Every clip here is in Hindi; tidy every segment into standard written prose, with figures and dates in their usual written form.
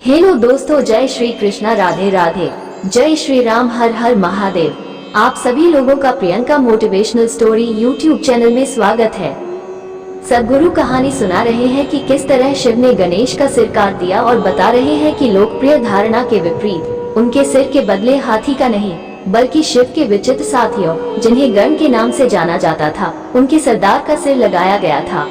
हेलो दोस्तों, जय श्री कृष्णा, राधे राधे, जय श्री राम, हर हर महादेव। आप सभी लोगों का Priyanka motivational story YouTube channel में स्वागत है। सदगुरु कहानी सुना रहे हैं कि किस तरह शिव ने गणेश का सिर काट दिया और बता रहे हैं कि लोकप्रिय धारणा के विपरीत उनके सिर के बदले हाथी का नहीं बल्कि शिव के विचित्र साथियों, जिन्हें गण के नाम से जाना जाता था, उनके सरदार का सिर लगाया गया था।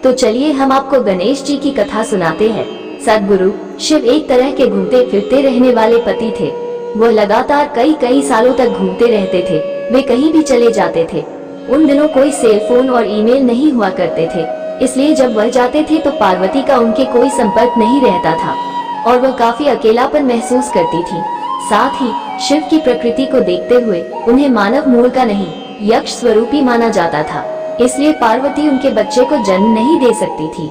तो चलिए हम आपको गणेश जी की कथा सुनाते हैं। सदगुरु शिव एक तरह के घूमते फिरते रहने वाले पति थे। वो लगातार कई सालों तक घूमते रहते थे। वे कहीं भी चले जाते थे। उन दिनों कोई सेल फोन और ईमेल नहीं हुआ करते थे, इसलिए जब वह जाते थे तो पार्वती का उनके कोई संपर्क नहीं रहता था और वह काफी अकेलापन महसूस करती थी। साथ ही शिव की प्रकृति को देखते हुए उन्हें मानव मूल का नहीं, यक्ष स्वरूपी माना जाता था, इसलिए पार्वती उनके बच्चे को जन्म नहीं दे सकती थी।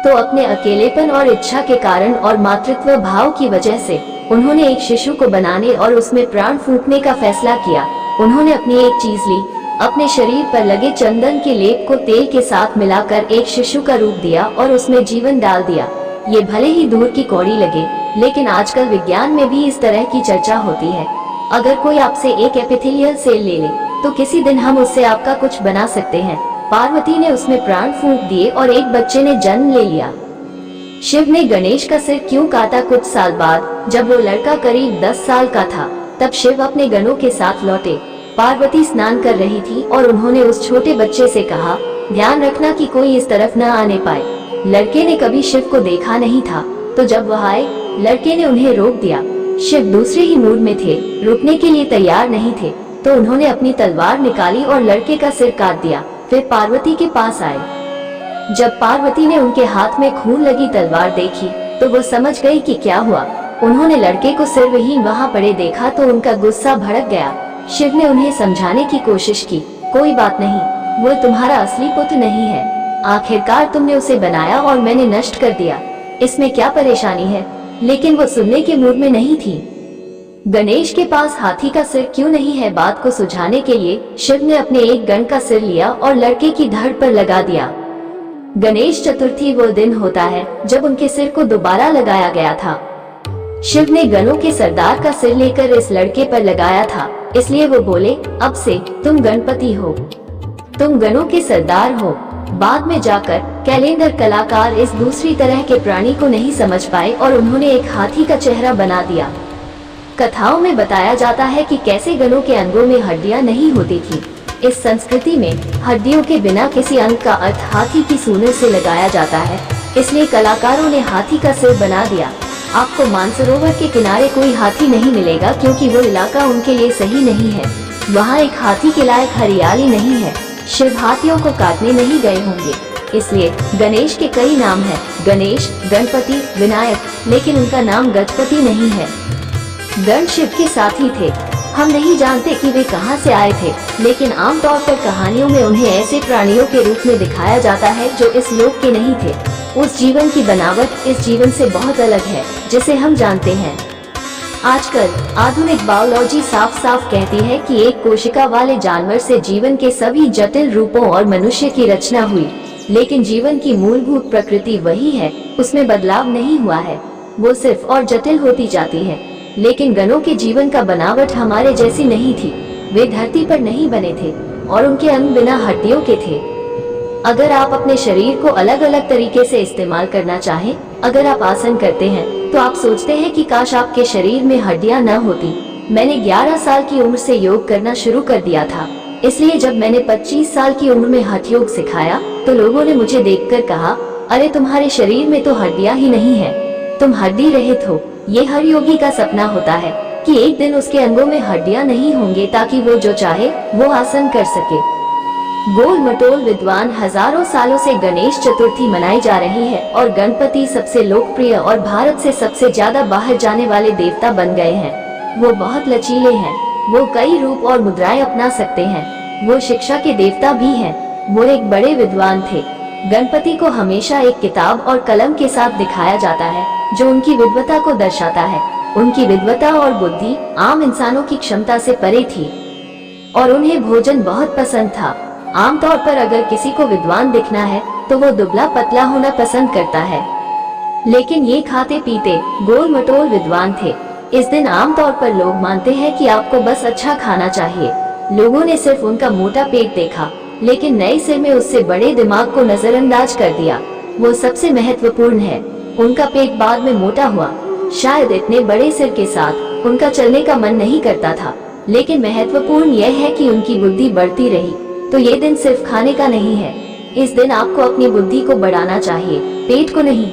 तो अपने अकेलेपन और इच्छा के कारण और मातृत्व भाव की वजह से उन्होंने एक शिशु को बनाने और उसमें प्राण फूंकने का फैसला किया। उन्होंने अपनी एक चीज ली, अपने शरीर पर लगे चंदन के लेप को तेल के साथ मिलाकर एक शिशु का रूप दिया और उसमें जीवन डाल दिया। ये भले ही दूर की कौड़ी लगे, लेकिन आजकल विज्ञान में भी इस तरह की चर्चा होती है। अगर कोई आपसे एक एपिथेलियल सेल ले ले तो किसी दिन हम उससे आपका कुछ बना सकते हैं। पार्वती ने उसमें प्राण फूंक दिए और एक बच्चे ने जन्म ले लिया। शिव ने गणेश का सिर क्यों काटा? कुछ साल बाद जब वो लड़का करीब 10 साल का था, तब शिव अपने गणों के साथ लौटे। पार्वती स्नान कर रही थी और उन्होंने उस छोटे बच्चे से कहा, ध्यान रखना कि कोई इस तरफ न आने पाए। लड़के ने कभी शिव को देखा नहीं था, तो जब वह आए, लड़के ने उन्हें रोक दिया। शिव दूसरे ही मूड में थे, रुकने के लिए तैयार नहीं थे, तो उन्होंने अपनी तलवार निकाली और लड़के का सिर काट दिया। फिर पार्वती के पास आए। जब पार्वती ने उनके हाथ में खून लगी तलवार देखी तो वो समझ गई कि क्या हुआ। उन्होंने लड़के को सिरविहीन वहां पड़े देखा तो उनका गुस्सा भड़क गया। शिव ने उन्हें समझाने की कोशिश की, कोई बात नहीं, वो तुम्हारा असली पुत्र नहीं है। आखिरकार तुमने उसे बनाया और मैंने नष्ट कर दिया, इसमें क्या परेशानी है? लेकिन वो सुनने के मूड में नहीं थी। गणेश के पास हाथी का सिर क्यों नहीं है? बात को सुझाने के लिए शिव ने अपने एक गण का सिर लिया और लड़के की धड़ पर लगा दिया। गणेश चतुर्थी वो दिन होता है जब उनके सिर को दोबारा लगाया गया था। शिव ने गणों के सरदार का सिर लेकर इस लड़के पर लगाया था, इसलिए वो बोले, अब से तुम गणपति हो, तुम गणों के सरदार हो। बाद में जाकर कैलेंडर कलाकार इस दूसरी तरह के प्राणी को नहीं समझ पाए और उन्होंने एक हाथी का चेहरा बना दिया। कथाओं में बताया जाता है कि कैसे गणों के अंगों में हड्डियां नहीं होती थी। इस संस्कृति में हड्डियों के बिना किसी अंग का अर्थ हाथी की सूंड से लगाया जाता है, इसलिए कलाकारों ने हाथी का सिर बना दिया। आपको मानसरोवर के किनारे कोई हाथी नहीं मिलेगा क्योंकि वो इलाका उनके लिए सही नहीं है। वहाँ एक हाथी के लायक हरियाली नहीं है। शिव हाथियों को काटने नहीं गए होंगे, इसलिए गणेश के कई नाम हैं, गणेश, गणपति, विनायक, लेकिन उनका नाम गजपति नहीं है। गण शिव के साथी थे। हम नहीं जानते कि वे कहां से आए थे, लेकिन आमतौर पर कहानियों में उन्हें ऐसे प्राणियों के रूप में दिखाया जाता है जो इस लोक के नहीं थे। उस जीवन की बनावट इस जीवन से बहुत अलग है जिसे हम जानते हैं। आजकल आधुनिक बायोलॉजी साफ साफ कहती है कि एक कोशिका वाले जानवर से जीवन के सभी जटिल रूपों और मनुष्य की रचना हुई, लेकिन जीवन की मूलभूत प्रकृति वही है, उसमें बदलाव नहीं हुआ है, वो सिर्फ और जटिल होती जाती है। लेकिन गणों के जीवन का बनावट हमारे जैसी नहीं थी। वे धरती पर नहीं बने थे और उनके अंग बिना हड्डियों के थे। अगर आप अपने शरीर को अलग अलग तरीके से इस्तेमाल करना चाहें, अगर आप आसन करते हैं तो आप सोचते हैं कि काश आपके शरीर में हड्डियां न होती। मैंने 11 साल की उम्र से योग करना शुरू कर दिया था, इसलिए जब मैंने 25 साल की उम्र में हठ योग सिखाया तो लोगों ने मुझे देखकर कहा, अरे तुम्हारे शरीर में तो हड्डियां ही नहीं है, तुम हड्डी रहित हो। ये हर योगी का सपना होता है कि एक दिन उसके अंगों में हड्डियां नहीं होंगे ताकि वो जो चाहे वो आसन कर सके। गोल मटोल विद्वान हजारों सालों से गणेश चतुर्थी मनाई जा रही है और गणपति सबसे लोकप्रिय और भारत से सबसे ज्यादा बाहर जाने वाले देवता बन गए हैं। वो बहुत लचीले हैं, वो कई रूप और मुद्राएं अपना सकते हैं, वो शिक्षा के देवता भी हैं, वो एक बड़े विद्वान थे। गणपति को हमेशा एक किताब और कलम के साथ दिखाया जाता है जो उनकी विद्वता को दर्शाता है। उनकी विद्वता और बुद्धि आम इंसानों की क्षमता से परे थी और उन्हें भोजन बहुत पसंद था। आमतौर पर अगर किसी को विद्वान दिखना है तो वो दुबला पतला होना पसंद करता है, लेकिन ये खाते पीते गोल मटोल विद्वान थे। इस दिन आमतौर पर लोग मानते हैं कि आपको बस अच्छा खाना चाहिए। लोगों ने सिर्फ उनका मोटा पेट देखा, लेकिन नए सिर में उससे बड़े दिमाग को नजरअंदाज कर दिया। वो सबसे महत्वपूर्ण है। उनका पेट बाद में मोटा हुआ। शायद इतने बड़े सिर के साथ उनका चलने का मन नहीं करता था, लेकिन महत्वपूर्ण यह है कि उनकी बुद्धि बढ़ती रही। तो ये दिन सिर्फ खाने का नहीं है। इस दिन आपको अपनी बुद्धि को बढ़ाना चाहिए, पेट को नहीं।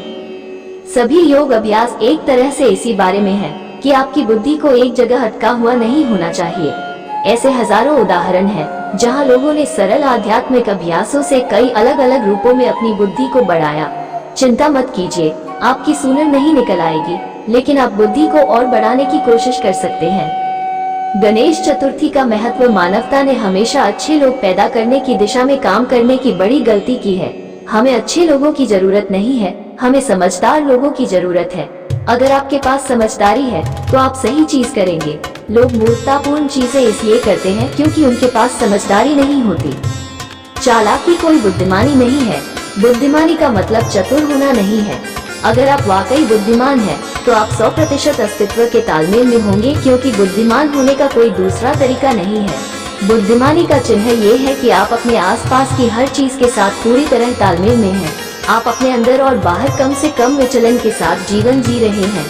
सभी योग अभ्यास एक तरह से इसी बारे में है कि आपकी बुद्धि को एक जगह अटका हुआ नहीं होना चाहिए। ऐसे हजारों उदाहरण हैं जहां लोगों ने सरल आध्यात्मिक अभ्यासों से कई अलग अलग रूपों में अपनी बुद्धि को बढ़ाया। चिंता मत कीजिए, आपकी सूरन नहीं निकल आएगी, लेकिन आप बुद्धि को और बढ़ाने की कोशिश कर सकते हैं। गणेश चतुर्थी का महत्व। मानवता ने हमेशा अच्छे लोग पैदा करने की दिशा में काम करने की बड़ी गलती की है। हमें अच्छे लोगों की जरूरत नहीं है, हमें समझदार लोगों की जरूरत है। अगर आपके पास समझदारी है तो आप सही चीज करेंगे। लोग मूर्खतापूर्ण चीजें इसलिए करते हैं क्योंकि उनके पास समझदारी नहीं होती। चालाकी कोई बुद्धिमानी नहीं है। बुद्धिमानी का मतलब चतुर होना नहीं है। अगर आप वाकई बुद्धिमान हैं, तो आप 100% अस्तित्व के तालमेल में होंगे, क्योंकि बुद्धिमान होने का कोई दूसरा तरीका नहीं है। बुद्धिमानी का चिन्ह ये है कि आप अपने आसपास की हर चीज के साथ पूरी तरह तालमेल में हैं। आप अपने अंदर और बाहर कम से कम विचलन के साथ जीवन जी रहे हैं।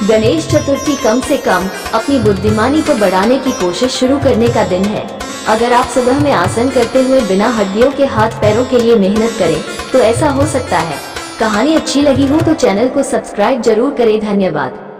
गणेश चतुर्थी कम से कम अपनी बुद्धिमानी को बढ़ाने की कोशिश शुरू करने का दिन है। अगर आप सुबह में आसन करते हुए बिना हड्डियों के हाथ पैरों के लिए मेहनत करें, तो ऐसा हो सकता है। कहानी अच्छी लगी हो तो चैनल को सब्सक्राइब जरूर करें। धन्यवाद।